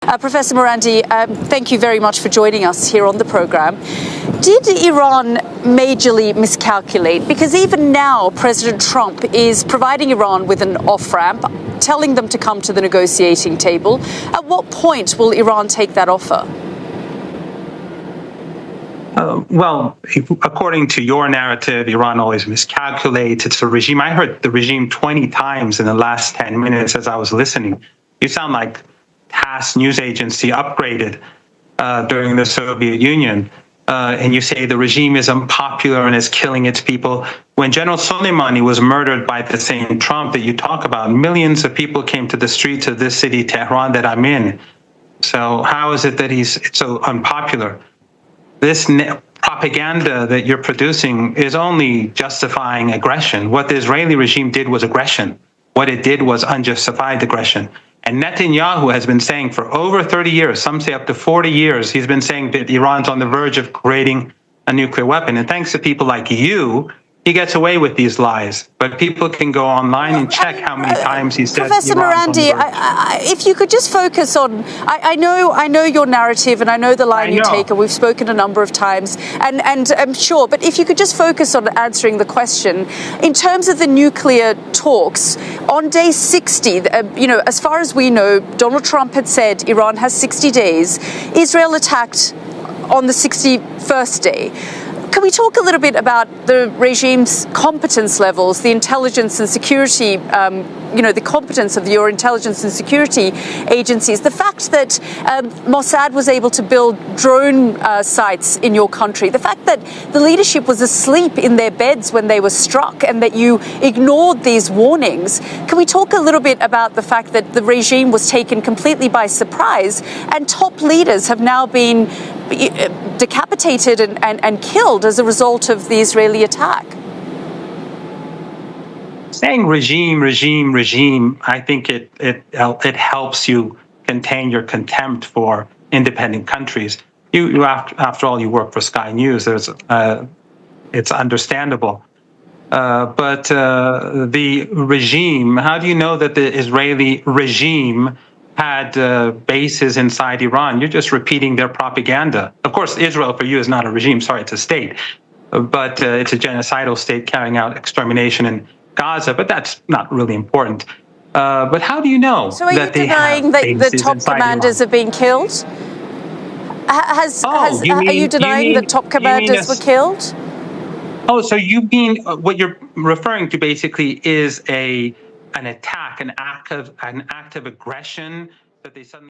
Professor Marandi, thank you very much for joining us here on the program. Did Iran majorly miscalculate? Because even now, President Trump is providing Iran with an off-ramp, telling them to come to the negotiating table. At what point will Iran take that offer? Well, according to your narrative, Iran always miscalculates. It's a regime. I heard the regime 20 times in the last 10 minutes as I was listening. You sound like TASS news agency upgraded during the Soviet Union. And you say the regime is unpopular and is killing its people. When General Soleimani was murdered by the same Trump that you talk about, millions of people came to the streets of this city, Tehran, that I'm in. So how is it that he's so unpopular? This propaganda that you're producing is only justifying aggression. What the Israeli regime did was aggression. What it did was unjustified aggression. And Netanyahu has been saying for over 30 years, some say up to 40 years, he's been saying that Iran's on the verge of creating a nuclear weapon. And thanks to people like you, he gets away with these lies. But people can go online and check how many times he said. Professor Marandi, if you could just focus on, I know your narrative and I know the line you take, and we've spoken a number of times, and I'm sure, but if you could just focus on answering the question, in terms of the nuclear talks, on day 60, as far as we know, Donald Trump had said Iran has 60 days. Israel attacked on the 61st day. Can we talk a little bit about the regime's competence levels, the intelligence and security, the competence of your intelligence and security agencies, the fact that Mossad was able to build drone sites in your country, the fact that the leadership was asleep in their beds when they were struck and that you ignored these warnings. Can we talk a little bit about the fact that the regime was taken completely by surprise and top leaders have now been decapitated and killed as a result of the Israeli attack? Saying regime, I think it helps you contain your contempt for independent countries. You after all, you work for Sky News. It's understandable. But the regime, how do you know that the Israeli regime had bases inside Iran? You're just repeating their propaganda. Of course, Israel for you is not a regime. Sorry, it's a state. But it's a genocidal state carrying out extermination in Gaza. But that's not really important. But how do you know so are that you denying that the top commanders Iran? are being killed? Are you denying that top commanders were killed? Oh, so you mean what you're referring to basically is an attack, an act of aggression that they suddenly